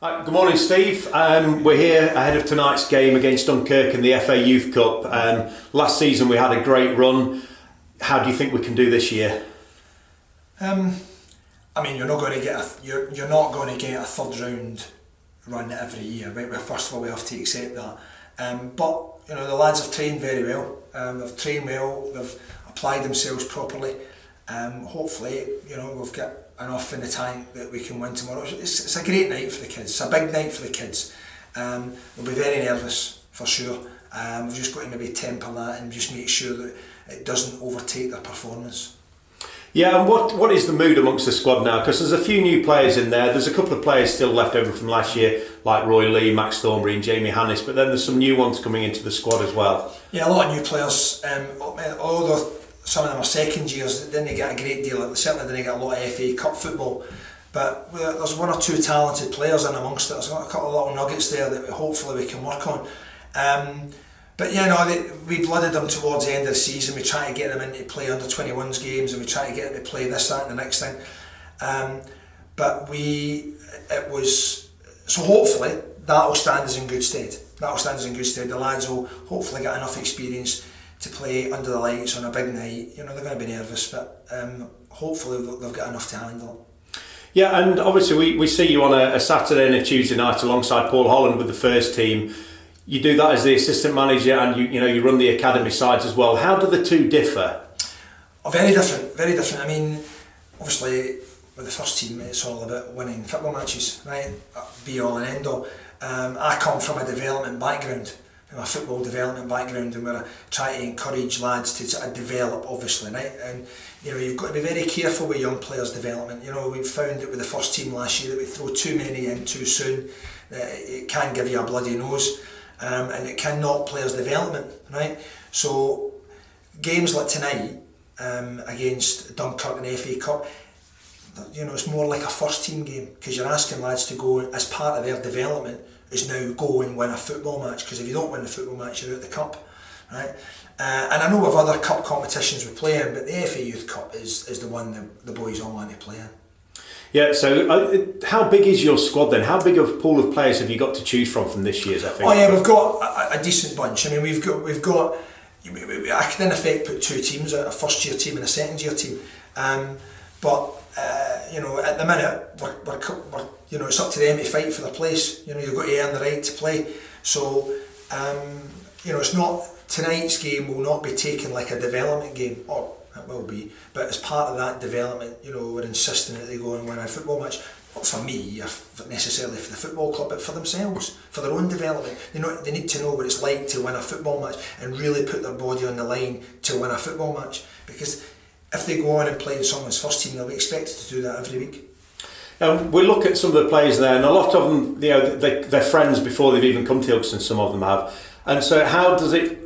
Good morning, Steve. We're here ahead of tonight's game against Dunkirk in the FA Youth Cup. Last season we had a great run. How do you think we can do this year? You're not going to get a third round run every year, right? Well, first of all, we have to accept that. But the lads have trained very well. They've trained well. They've applied themselves properly. Hopefully, we've got enough in the tank that we can win tomorrow. It's a great night for the kids. It's a big night for the kids. They'll be very nervous for sure. We've just got to maybe temper that and just make sure that it doesn't overtake their performance. Yeah, and what is the mood amongst the squad now? Because there's a few new players in there. There's a couple of players still left over from last year, like Roy Lee, Max Thornbury and Jamie Hannis, but then there's some new ones coming into the squad as well. Yeah, a lot of new players. Although some of them are second years, they didn't get a great deal. They certainly didn't get a lot of FA Cup football. But there's one or two talented players in amongst it. There's a couple of little nuggets there that hopefully we can work on. We blooded them towards the end of the season. We try to get them into play under 21s games, and we try to get them to play this, that, and the next thing. So hopefully that'll stand us in good stead. The lads will hopefully get enough experience to play under the lights on a big night. They're going to be nervous, but hopefully they've got enough to handle it. Yeah, and obviously we see you on a Saturday and a Tuesday night alongside Paul Holland with the first team. You do that as the assistant manager, and you run the academy sides as well. How do the two differ? Very different. Obviously with the first team it's all about winning football matches, right? Be all and end all. I come from a development background, a football development background, and where I try to encourage lads to sort of develop, obviously, right? And you've got to be very careful with young players' development. We've found that with the first team last year that we throw too many in too soon. It can give you a bloody nose. And it can knock players' development, right? So games like tonight against Dunkirk in the FA Cup, it's more like a first team game, because you're asking lads to go as part of their development is now go and win a football match, because if you don't win the football match you're out the cup, right? And I know of other cup competitions we play in, but the FA Youth Cup is the one the boys all want to play in. Yeah, so how big is your squad then? How big of a pool of players have you got to choose from this year's FA? Oh yeah, we've got a decent bunch. We've got. I can in effect put two teams, a first year team and a second year team. But at the minute we're it's up to them to fight for their place. You've got to earn the right to play. So it's not, tonight's game will not be taken like a development game, or it will be, but as part of that development, we're insisting that they go and win a football match. Not for me, necessarily for the football club, but for themselves, for their own development. They need to know what it's like to win a football match and really put their body on the line to win a football match. Because if they go on and play in someone's first team, they'll be expected to do that every week. We look at some of the players there, and a lot of them, they're friends before they've even come to Ilkeston. Some of them have, and so how does it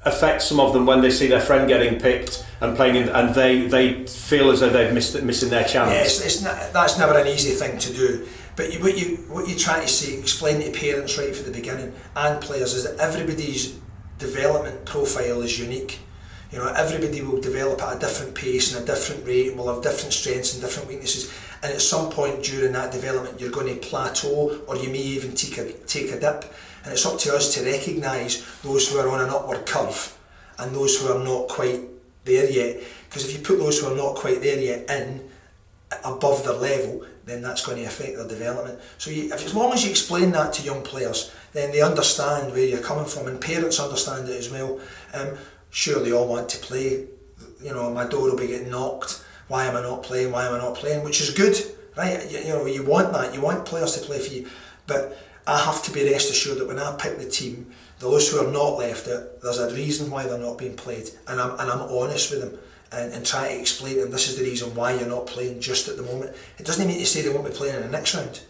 affect some of them when they see their friend getting picked and playing and they feel as though they've missing their chance? Yeah, that's never an easy thing to do. But what you try to say, explain to parents right from the beginning and players, is that everybody's development profile is unique. Everybody will develop at a different pace and a different rate, and will have different strengths and different weaknesses. And at some point during that development, you're going to plateau, or you may even take a dip. And it's up to us to recognise those who are on an upward curve and those who are not quite there yet. Because if you put those who are not quite there yet in above their level, then that's going to affect their development. So as long as you explain that to young players, then they understand where you're coming from, and parents understand it as well. Sure, they all want to play. My door will be getting knocked. Why am I not playing? Which is good, right? You want that. You want players to play for you. But I have to be rest assured that when I pick the team, those who are not left out, there's a reason why they're not being played, and I'm honest with them and try to explain to them this is the reason why you're not playing just at the moment. It doesn't mean to say they won't be playing in the next round,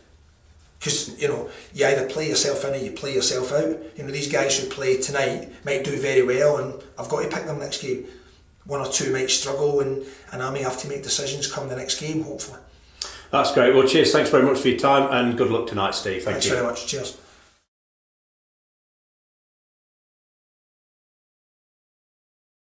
because you either play yourself in or you play yourself out. These guys who play tonight might do very well, and I've got to pick them next game. One or two might struggle, and I may have to make decisions come the next game, hopefully. That's great. Well, cheers. Thanks very much for your time, and good luck tonight, Steve. Thanks very much. Cheers.